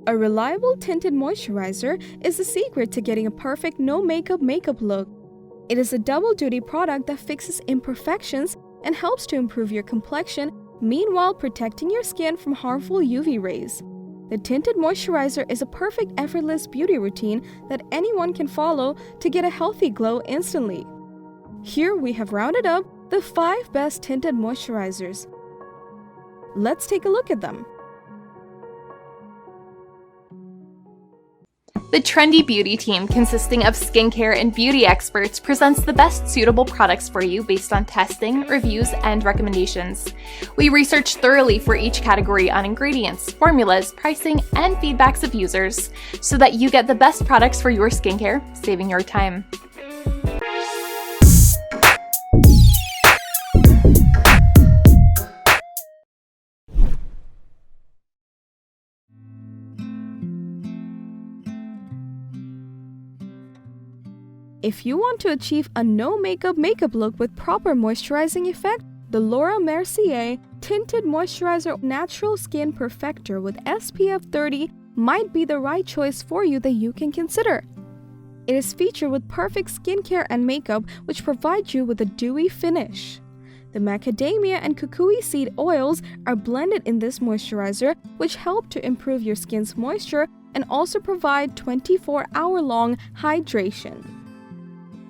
A reliable tinted moisturizer is the secret to getting a perfect no-makeup look. It is a double-duty product that fixes imperfections and helps to improve your complexion, meanwhile protecting your skin from harmful UV rays. The Tinted Moisturizer is a perfect effortless beauty routine that anyone can follow to get a healthy glow instantly. Here we have rounded up the 5 best tinted moisturizers. Let's take a look at them. The Trendy beauty team, consisting of skincare and beauty experts, presents the best suitable products for you based on testing, reviews, and recommendations. We research thoroughly for each category on ingredients, formulas, pricing, and feedbacks of users so that you get the best products for your skincare, saving your time. If you want to achieve a no-makeup look with proper moisturizing effect, the Mercier Tinted Moisturizer Natural Skin Perfector with SPF 30 might be the right choice for you that you can consider. It is featured with perfect skincare and makeup which provide you with a dewy finish. The macadamia and kukui seed oils are blended in this moisturizer, which help to improve your skin's moisture and also provide 24-hour-long hydration.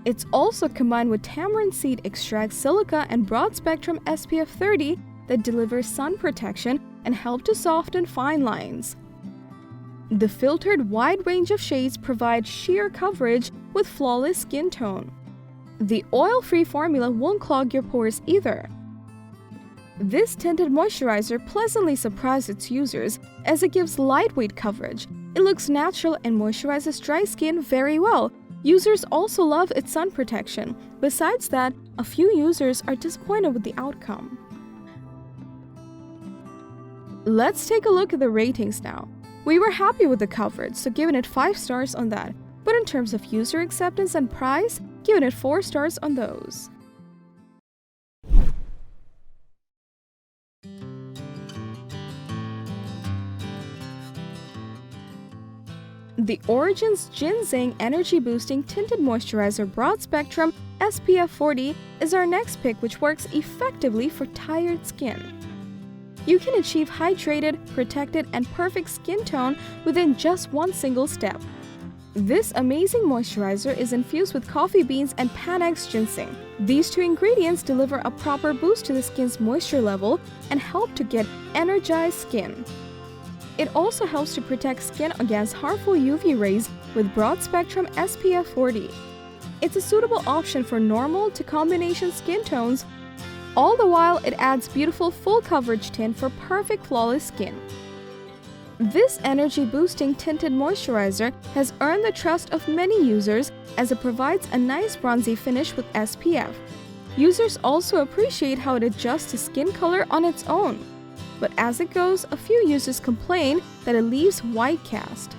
It's also combined with tamarind seed extract, silica, and broad-spectrum SPF 30 that delivers sun protection and help to soften fine lines. The filtered wide range of shades provide sheer coverage with flawless skin tone. The oil-free formula won't clog your pores either. This tinted moisturizer pleasantly surprises its users as it gives lightweight coverage. It looks natural and moisturizes dry skin very well. Users also love its sun protection. Besides that, a few users are disappointed with the outcome. Let's take a look at the ratings now. We were happy with the coverage, so giving it 5 stars on that. But in terms of user acceptance and price, giving it 4 stars on those. The Origin's GinZing Energy Boosting Tinted Moisturizer Broad Spectrum SPF 40 is our next pick, which works effectively for tired skin. You can achieve hydrated, protected, and perfect skin tone within just one single step. This amazing moisturizer is infused with coffee beans and Panax ginseng. These 2 ingredients deliver a proper boost to the skin's moisture level and help to get energized skin. It also helps to protect skin against harmful UV rays with broad-spectrum SPF 40. It's a suitable option for normal to combination skin tones. All the while, it adds beautiful full-coverage tint for perfect flawless skin. This energy-boosting tinted moisturizer has earned the trust of many users as it provides a nice bronzy finish with SPF. Users also appreciate how it adjusts to skin color on its own. But as it goes, a few users complain that it leaves white cast.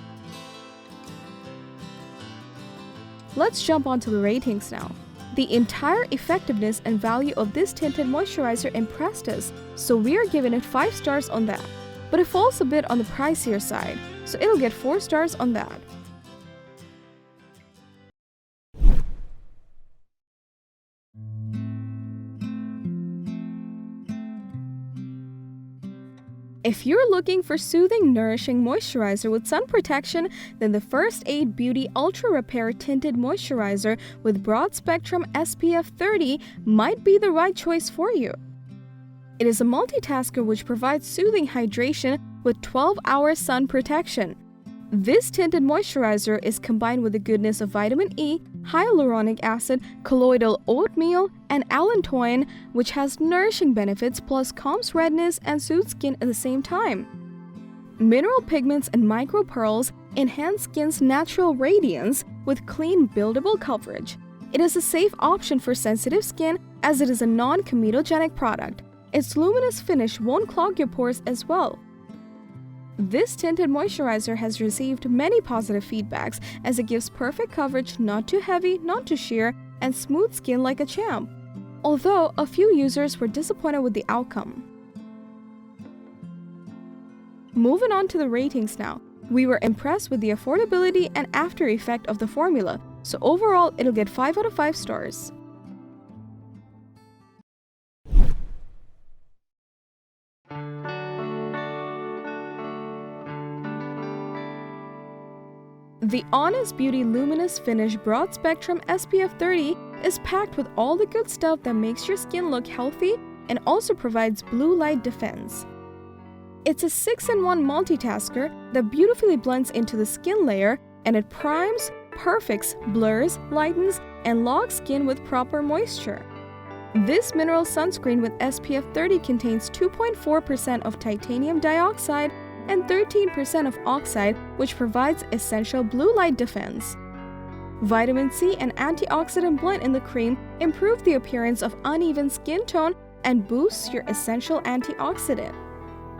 Let's jump onto the ratings now. The entire effectiveness and value of this tinted moisturizer impressed us, so we are giving it 5 stars on that. But it falls a bit on the pricier side, so it'll get 4 stars on that. If you're looking for soothing, nourishing moisturizer with sun protection, then the First Aid Beauty Ultra Repair Tinted Moisturizer with Broad Spectrum SPF 30 might be the right choice for you. It is a multitasker which provides soothing hydration with 12-hour sun protection. This tinted moisturizer is combined with the goodness of vitamin E, hyaluronic acid, colloidal oatmeal, and allantoin, which has nourishing benefits plus calms redness and soothes skin at the same time. Mineral pigments and micropearls enhance skin's natural radiance with clean, buildable coverage. It is a safe option for sensitive skin as it is a non-comedogenic product. Its luminous finish won't clog your pores as well. This tinted moisturizer has received many positive feedbacks as it gives perfect coverage, not too heavy, not too sheer, and smooth skin like a champ. Although a few users were disappointed with the outcome. Moving on to the ratings now. We were impressed with the affordability and after effect of the formula, so overall it'll get 5 out of 5 stars. The Honest Beauty Luminous Finish Broad Spectrum SPF 30 is packed with all the good stuff that makes your skin look healthy and also provides blue light defense. It's a 6-in-1 multitasker that beautifully blends into the skin layer, and it primes, perfects, blurs, lightens, and locks skin with proper moisture. This mineral sunscreen with SPF 30 contains 2.4% of titanium dioxide and 13% of oxide, which provides essential blue light defense. Vitamin C and antioxidant blend in the cream improve the appearance of uneven skin tone and boosts your essential antioxidant.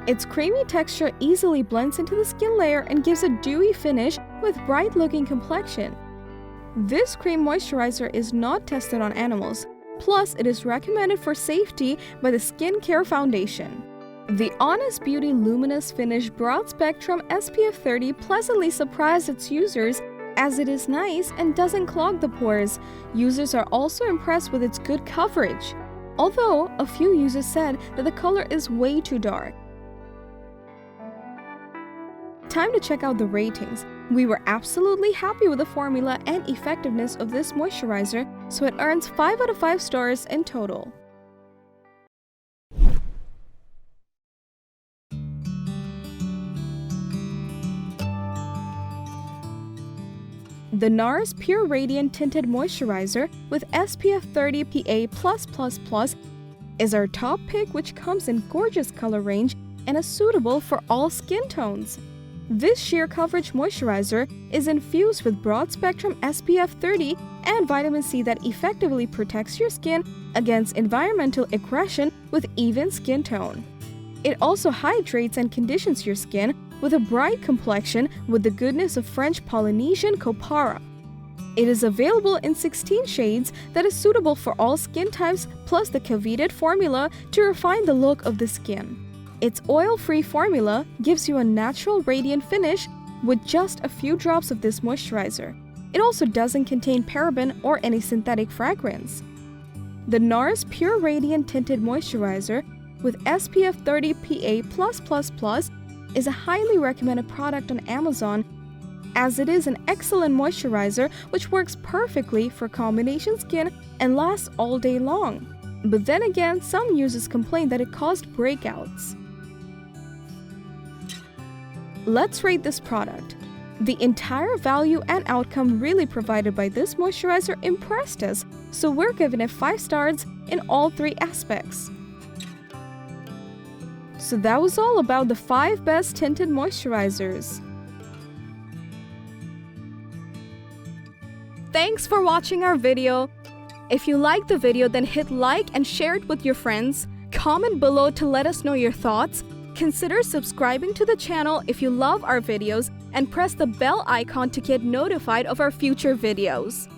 Its creamy texture easily blends into the skin layer and gives a dewy finish with bright-looking complexion. This cream moisturizer is not tested on animals, plus it is recommended for safety by the Skincare Foundation. The Honest Beauty Luminous Finish Broad Spectrum SPF 30 pleasantly surprised its users as it is nice and doesn't clog the pores. Users are also impressed with its good coverage, although a few users said that the color is way too dark. Time to check out the ratings. We were absolutely happy with the formula and effectiveness of this moisturizer, so it earns 5 out of 5 stars in total. The NARS Pure Radiant Tinted Moisturizer with SPF 30 PA+++ is our top pick, which comes in gorgeous color range and is suitable for all skin tones. This sheer coverage moisturizer is infused with broad spectrum SPF 30 and vitamin C that effectively protects your skin against environmental aggression with even skin tone. It also hydrates and conditions your skin with a bright complexion with the goodness of French Polynesian Copara. It is available in 16 shades that is suitable for all skin types, plus the cavited formula to refine the look of the skin. Its oil-free formula gives you a natural radiant finish with just a few drops of this moisturizer. It also doesn't contain paraben or any synthetic fragrance. The NARS Pure Radiant Tinted Moisturizer with SPF 30 PA+++ is a highly recommended product on Amazon, as it is an excellent moisturizer which works perfectly for combination skin and lasts all day long. But then again, some users complain that it caused breakouts. Let's rate this product. The entire value and outcome really provided by this moisturizer impressed us, so we're giving it 5 stars in all 3 aspects. So that was all about the 5 best tinted moisturizers. Thanks for watching our video. If you liked the video, then hit like and share it with your friends. Comment below to let us know your thoughts. Consider subscribing to the channel if you love our videos and press the bell icon to get notified of our future videos.